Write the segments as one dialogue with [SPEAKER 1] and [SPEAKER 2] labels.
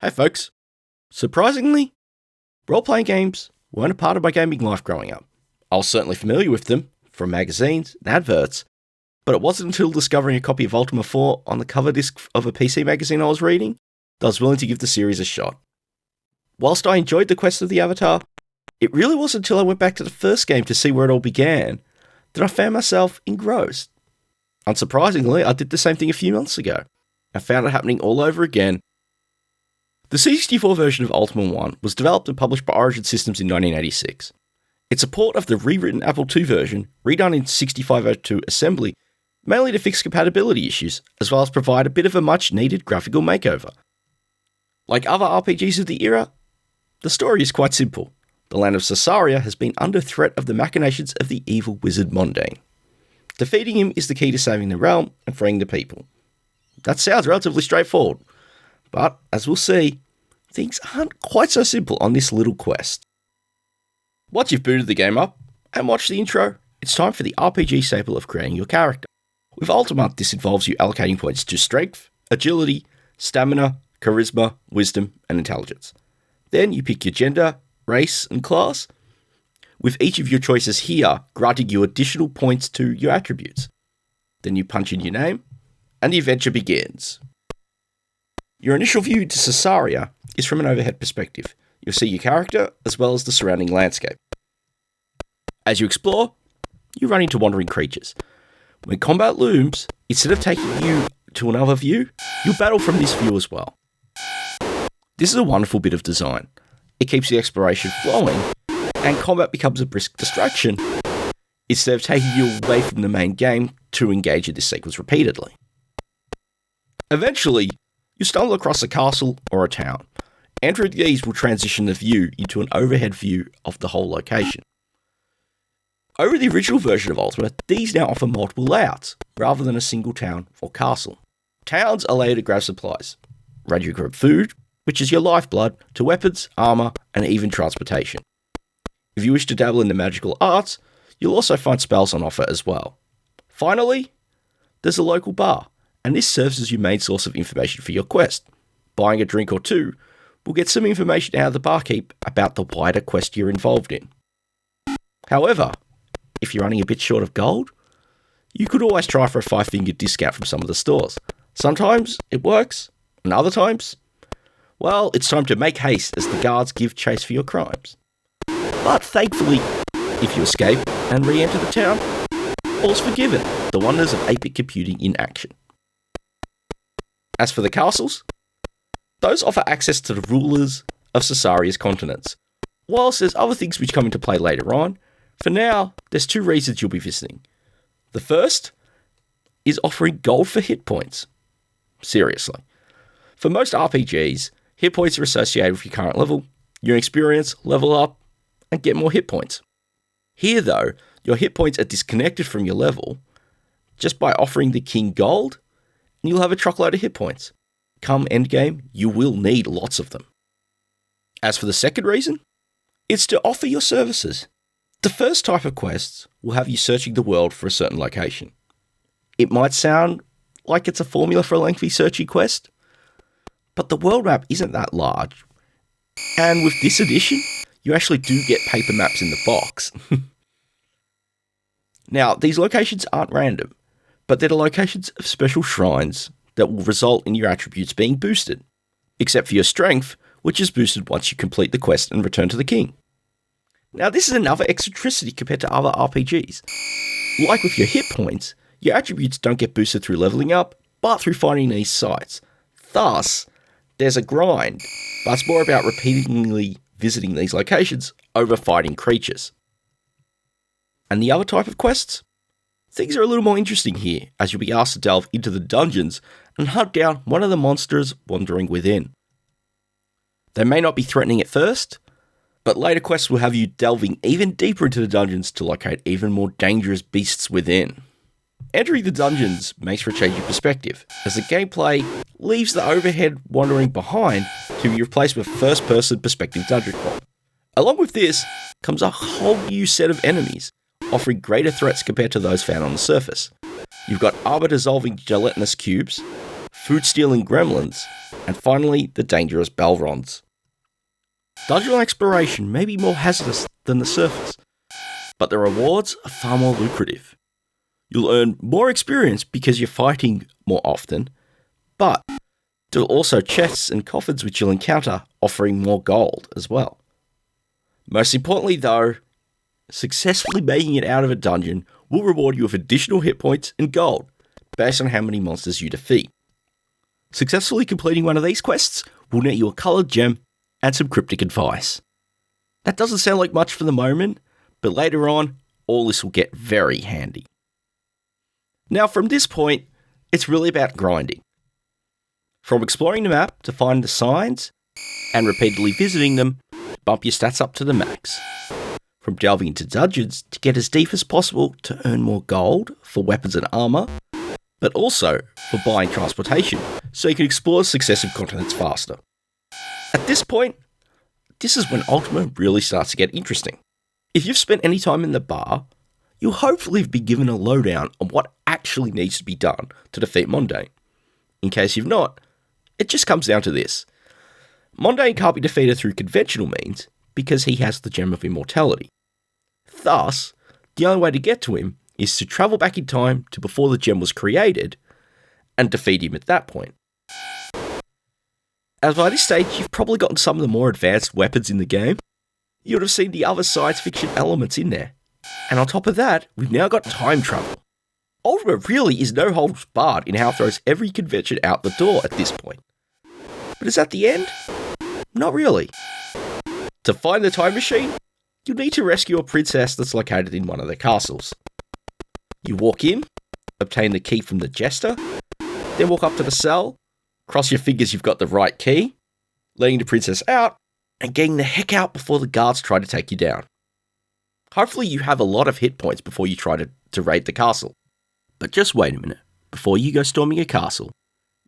[SPEAKER 1] Hey folks, surprisingly, role-playing games weren't a part of my gaming life growing up. I was certainly familiar with them from magazines and adverts, but it wasn't until discovering a copy of Ultima IV on the cover disc of a PC magazine I was reading that I was willing to give the series a shot. Whilst I enjoyed the quest of the Avatar, it really wasn't until I went back to the first game to see where it all began that I found myself engrossed. Unsurprisingly, I did the same thing a few months ago. I found it happening all over again. The C64 version of Ultima I was developed and published by Origin Systems in 1986. It's a port of the rewritten Apple II version, redone in 6502 assembly, mainly to fix compatibility issues, as well as provide a bit of a much-needed graphical makeover. Like other RPGs of the era, the story is quite simple. The land of Sosaria has been under threat of the machinations of the evil wizard Mondane. Defeating him is the key to saving the realm and freeing the people. That sounds relatively straightforward, but as we'll see, things aren't quite so simple on this little quest. Once you've booted the game up and watched the intro, it's time for the RPG staple of creating your character. With Ultima, this involves you allocating points to strength, agility, stamina, charisma, wisdom, and intelligence. Then you pick your gender, race, and class, with each of your choices here granting you additional points to your attributes. Then you punch in your name, and the adventure begins. Your initial view to Sosaria is from an overhead perspective. You'll see your character as well as the surrounding landscape. As you explore, you run into wandering creatures. When combat looms, instead of taking you to another view, you'll battle from this view as well. This is a wonderful bit of design. It keeps the exploration flowing, and combat becomes a brisk distraction, instead of taking you away from the main game to engage in this sequence repeatedly. Eventually, you stumble across a castle or a town. Entering these will transition the view into an overhead view of the whole location. Over the original version of Ultima, these now offer multiple layouts, rather than a single town or castle. Towns allow you to grab supplies, range from food, which is your lifeblood, to weapons, armour, and even transportation. If you wish to dabble in the magical arts, you'll also find spells on offer as well. Finally, there's a local bar, and this serves as your main source of information for your quest. Buying a drink or two will get some information out of the barkeep about the wider quest you're involved in. However, if you're running a bit short of gold, you could always try for a 5-finger discount from some of the stores. Sometimes it works, and other times, well, it's time to make haste as the guards give chase for your crimes. But thankfully, if you escape and re-enter the town, all's forgiven. The wonders of 8-bit computing in action. As for the castles, those offer access to the rulers of Sosaria's continents. Whilst there's other things which come into play later on, for now, there's 2 reasons you'll be visiting. The first is offering gold for hit points. Seriously. For most RPGs, hit points are associated with your current level, your experience, level up, and get more hit points. Here though, your hit points are disconnected from your level just by offering the king gold, and you'll have a truckload of hit points. Come endgame, you will need lots of them. As for the second reason, it's to offer your services. The first type of quests will have you searching the world for a certain location. It might sound like it's a formula for a lengthy searching quest, but the world map isn't that large. And with this edition, you actually do get paper maps in the box. Now, these locations aren't random, but they're the locations of special shrines that will result in your attributes being boosted, except for your strength, which is boosted once you complete the quest and return to the king. Now, this is another eccentricity compared to other RPGs. Like with your hit points, your attributes don't get boosted through leveling up, but through finding these sites. Thus, there's a grind, but it's more about repeatedly visiting these locations over fighting creatures. And the other type of quests? Things are a little more interesting here, as you'll be asked to delve into the dungeons and hunt down one of the monsters wandering within. They may not be threatening at first, but later quests will have you delving even deeper into the dungeons to locate even more dangerous beasts within. Entering the dungeons makes for a change of perspective, as the gameplay leaves the overhead wandering behind to be replaced with first-person perspective dungeon crawl. Along with this comes a whole new set of enemies, offering greater threats compared to those found on the surface. You've got armor-dissolving gelatinous cubes, food-stealing gremlins, and finally the dangerous Balrons. Dungeon exploration may be more hazardous than the surface, but the rewards are far more lucrative. You'll earn more experience because you're fighting more often, but there are also chests and coffins which you'll encounter offering more gold as well. Most importantly though, successfully making it out of a dungeon will reward you with additional hit points and gold based on how many monsters you defeat. Successfully completing one of these quests will net you a coloured gem and some cryptic advice. That doesn't sound like much for the moment, but later on, all this will get very handy. Now from this point, it's really about grinding. From exploring the map to find the signs, and repeatedly visiting them, bump your stats up to the max. From delving into dungeons to get as deep as possible to earn more gold for weapons and armour, but also for buying transportation so you can explore successive continents faster. At this point, this is when Ultima really starts to get interesting. If you've spent any time in the bar, you'll hopefully have been given a lowdown on what actually needs to be done to defeat Mondain. In case you've not, it just comes down to this. Mondain can't be defeated through conventional means because he has the Gem of Immortality. Thus, the only way to get to him is to travel back in time to before the gem was created and defeat him at that point. As by this stage, you've probably gotten some of the more advanced weapons in the game. You would have seen the other science fiction elements in there. And on top of that, we've now got time travel. Ultima really is no holds barred in how it throws every convention out the door at this point. But is that the end? Not really. To find the time machine, you'll need to rescue a princess that's located in one of the castles. You walk in, obtain the key from the jester, then walk up to the cell, cross your fingers you've got the right key, letting the princess out, and getting the heck out before the guards try to take you down. Hopefully you have a lot of hit points before you try to raid the castle. But just wait a minute, before you go storming a castle,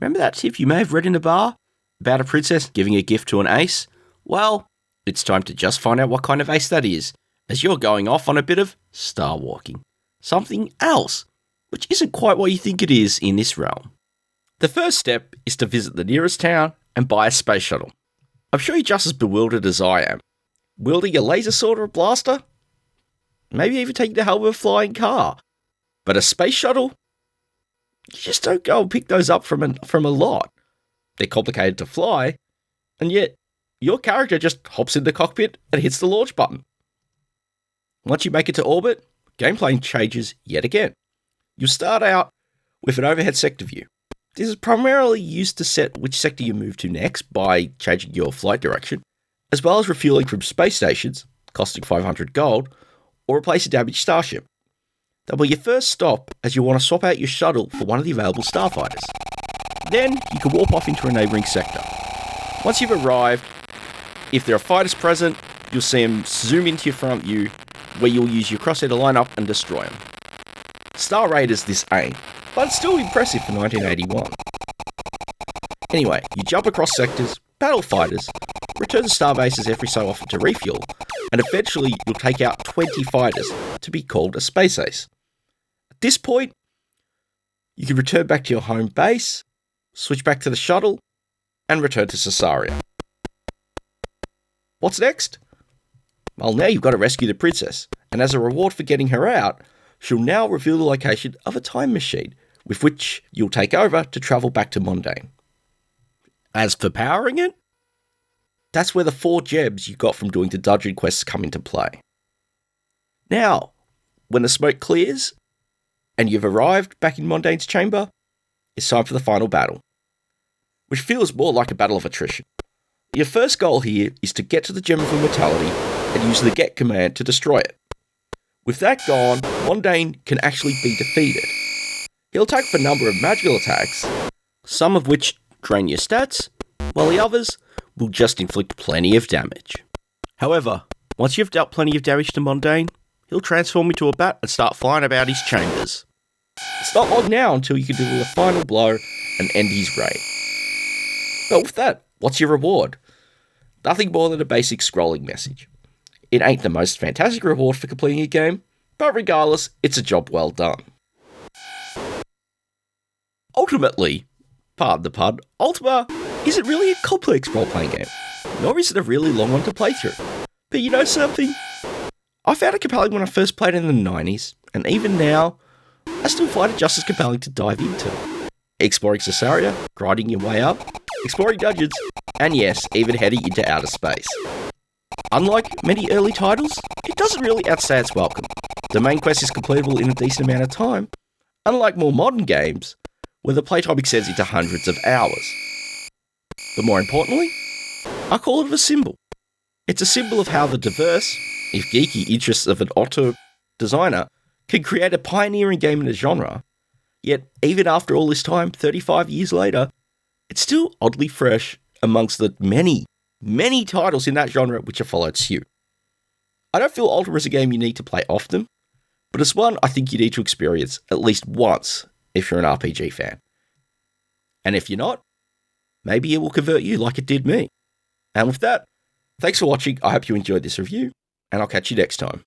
[SPEAKER 1] remember that tip you may have read in a bar about a princess giving a gift to an ace? Well, it's time to just find out what kind of ace that is, as you're going off on a bit of star walking. Something else, which isn't quite what you think it is in this realm. The first step is to visit the nearest town and buy a space shuttle. I'm sure you're just as bewildered as I am. Wielding a laser sword or a blaster? Maybe even taking the helm of a flying car. But a space shuttle? You just don't go and pick those up from a lot. They're complicated to fly, and yet your character just hops in the cockpit and hits the launch button. Once you make it to orbit, gameplay changes yet again. You'll start out with an overhead sector view. This is primarily used to set which sector you move to next by changing your flight direction, as well as refueling from space stations, costing 500 gold, or replace a damaged starship. That'll be your first stop as you want to swap out your shuttle for one of the available starfighters. Then you can warp off into a neighbouring sector. Once you've arrived, if there are fighters present, you'll see them zoom into your front view, where you'll use your crosshair to line up and destroy them. Star Raiders this ain't, but it's still impressive for 1981. Anyway, you jump across sectors, battle fighters, return to star bases every so often to refuel, and eventually you'll take out 20 fighters to be called a space ace. At this point, you can return back to your home base, switch back to the shuttle, and return to Sosaria. What's next? Well, now you've got to rescue the princess, and as a reward for getting her out, she'll now reveal the location of a time machine, with which you'll take over to travel back to Mondain. As for powering it, that's where the 4 gems you got from doing the dungeon quests come into play. Now, when the smoke clears, and you've arrived back in Mondain's chamber, it's time for the final battle, which feels more like a battle of attrition. Your first goal here is to get to the Gem of Immortality and use the get command to destroy it. With that gone, Mondain can actually be defeated. He'll attack with a number of magical attacks, some of which drain your stats, while the others will just inflict plenty of damage. However, once you've dealt plenty of damage to Mondain, he'll transform into a bat and start flying about his chambers. It's not long now until you can deliver the final blow and end his reign. But with that, what's your reward? Nothing more than a basic scrolling message. It ain't the most fantastic reward for completing a game, but regardless, it's a job well done. Ultimately, Pardon the pun, Ultima isn't really a complex role-playing game, nor is it a really long one to play through. But you know something? I found it compelling when I first played it in the 90s, and even now, I still find it just as compelling to dive into. Exploring Sosaria, grinding your way up, exploring dungeons, and yes, even heading into outer space. Unlike many early titles, it doesn't really outstay its welcome. The main quest is completable in a decent amount of time, unlike more modern games, where the playtime extends into hundreds of hours. But more importantly, I call it a symbol. It's a symbol of how the diverse, if geeky, interests of an auteur designer can create a pioneering game in a genre, yet even after all this time, 35 years later, it's still oddly fresh amongst the many titles in that genre which have followed suit. I don't feel Ultima is a game you need to play often, but it's one I think you need to experience at least once if you're an RPG fan. And if you're not, maybe it will convert you like it did me. And with that, thanks for watching, I hope you enjoyed this review, and I'll catch you next time.